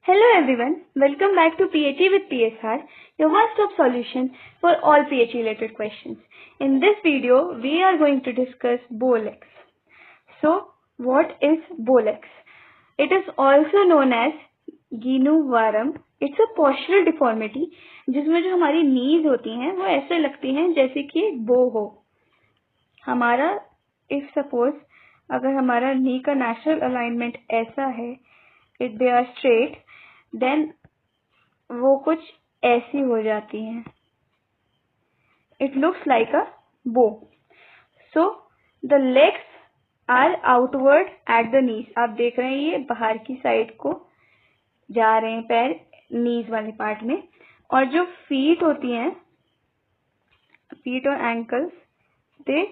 Hello everyone, welcome back to PHE with PSR, your one-stop solution for all PHE related questions. In this video, we are going to discuss Bolex. So, what is Bolex? It is also known as Ginu Varam. It's a postural deformity जिसमें जो हमारी knees होती हैं वो ऐसे लगती हैं जैसे कि एक बो हो. हमारा if suppose अगर हमारा knee का natural alignment ऐसा है, if they are straight, then वो कुछ ऐसी हो जाती हैं. It looks like a bow. So the legs are outward at the knees. आप देख रहे हैं ये बाहर की साइड को जा रहे हैं पैर knees वाले पार्ट में, और जो feet होती हैं, feet और ankles, they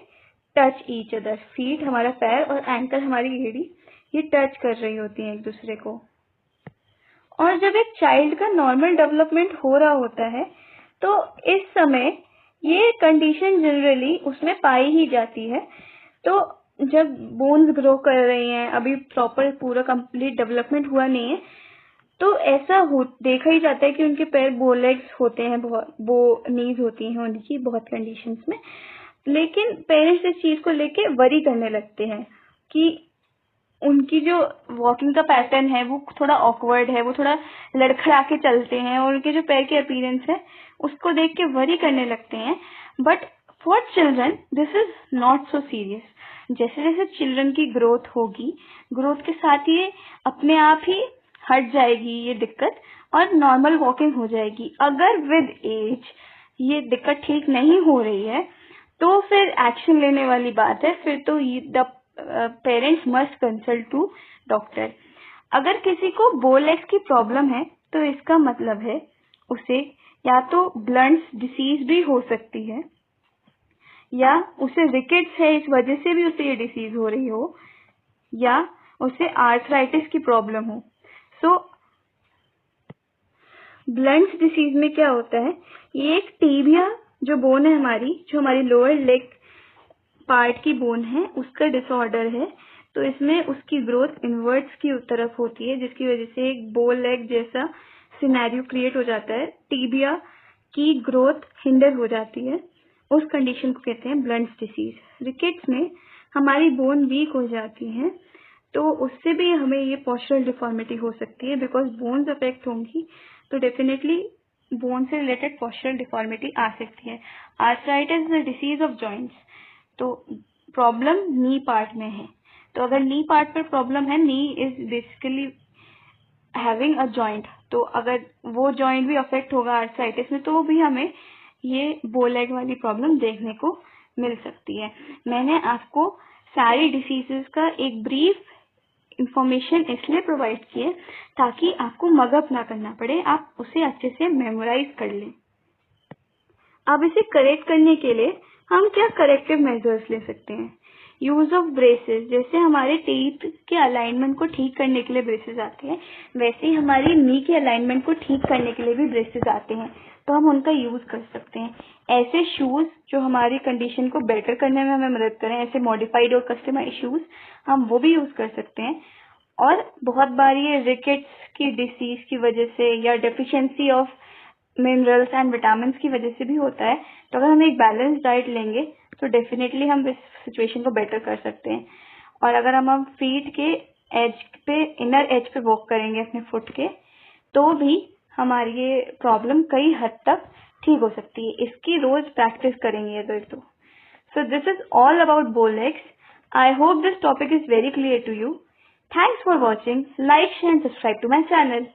touch each other. feet हमारा पैर और ankle हमारी एड़ी ये टच कर रही होती हैं एक दूसरे को. और जब एक चाइल्ड का नॉर्मल डेवलपमेंट हो रहा होता है तो इस समय ये कंडीशन जनरली उसमें पाई ही जाती है. तो जब बोन्स ग्रो कर रही हैं, अभी प्रॉपर पूरा कंप्लीट डेवलपमेंट हुआ नहीं है, तो ऐसा देखा ही जाता है कि उनके पैर बो लेग्स होते हैं, बो नीज होती हैं उनकी बहुत कंडीशंस में. लेकिन पेरेंट्स इस चीज को लेके वरी करने लगते हैं कि उनकी जो वॉकिंग का पैटर्न है वो थोड़ा ऑकवर्ड है, वो थोड़ा लड़खड़ा के चलते हैं, और उनके जो पैर के अपीयरेंस है उसको देख के वरी करने लगते हैं. But for children this is not so serious. जैसे जैसे चिल्ड्रन की ग्रोथ होगी, ग्रोथ के साथ ये अपने आप ही हट जाएगी ये दिक्कत और नॉर्मल वॉकिंग हो जाएगी. अगर विद एज ये दिक्कत ठीक नहीं हो रही है तो फिर एक्शन लेने वाली बात है. फिर तो the parents must consult to doctor. अगर किसी को बोलेक्स की प्रॉब्लम है तो इसका मतलब है उसे या तो ब्लंट्स डिसीज भी हो सकती है, या उसे रिकेट्स है इस वजह से भी उसे ये डिसीज हो रही हो, या उसे आर्थराइटिस की प्रॉब्लम हो. सो ब्लंट्स डिसीज में क्या होता है, ये एक टीबिया जो बोन है हमारी, जो हमारी लोअर लेग पार्ट की बोन है, उसका डिसऑर्डर है. तो इसमें उसकी ग्रोथ इनवर्ट्स की तरफ होती है, जिसकी वजह से एक बो लेग जैसा सिनेरियो क्रिएट हो जाता है. टीबिया की ग्रोथ हिंडर हो जाती है. उस कंडीशन को कहते हैं ब्लंट्स डिसीज. रिकेट्स में हमारी बोन वीक हो जाती है, तो उससे भी हमें ये पोस्चरल डिफॉर्मिटी हो सकती है. बिकॉज बोन्स अफेक्ट होंगी तो डेफिनेटली बोन से रिलेटेड पोस्चरल डिफॉर्मिटी आ सकती है. Arthritis is the disease of joints. तो प्रॉब्लम नी पार्ट में है. तो अगर नी पार्ट पर प्रॉब्लम है, knee is basically having a joint, तो अगर वो जॉइंट भी अफेक्ट होगा आर्थराइटिस में तो भी हमें ये बो लेग वाली प्रॉब्लम देखने को मिल सकती है. मैंने आपको सारी डिसीजेस का एक ब्रीफ इंफॉर्मेशन इसलिए प्रोवाइड की है ताकि आपको मगअप ना करना पड़े, आप उसे अच्छे से मेमोराइज कर लें. अब इसे करेक्ट करने के लिए हम क्या करेक्टिव मेजर्स ले सकते हैं. Use of braces. जैसे हमारे टीथ के अलाइनमेंट को ठीक करने के लिए ब्रेसेस आते हैं, वैसे ही हमारी नी के अलाइनमेंट को ठीक करने के लिए भी ब्रेसेस आते हैं, तो हम उनका यूज कर सकते हैं. ऐसे शूज जो हमारी कंडीशन को बेटर करने में हमें मदद करें, ऐसे मॉडिफाइड और कस्टमाइज शूज, हम वो भी यूज कर सकते हैं. और बहुत बार ये रिकेट्स की डिसीज की वजह से या deficiency of minerals and vitamin की वजह से भी होता है. तो अगर हम एक बैलेंस डाइट लेंगे तो डेफिनेटली हम इस सिचुएशन को बेटर कर सकते हैं. और अगर हम फीट के एज पे, इनर एज पे वॉक करेंगे अपने फुट के, तो भी हमारी ये प्रॉब्लम कई हद तक ठीक हो सकती है. इसकी रोज प्रैक्टिस करेंगे अगर तो. So this is all about bolex. I hope this topic is very clear to you. Thanks for watching. Like, share and subscribe to my channel.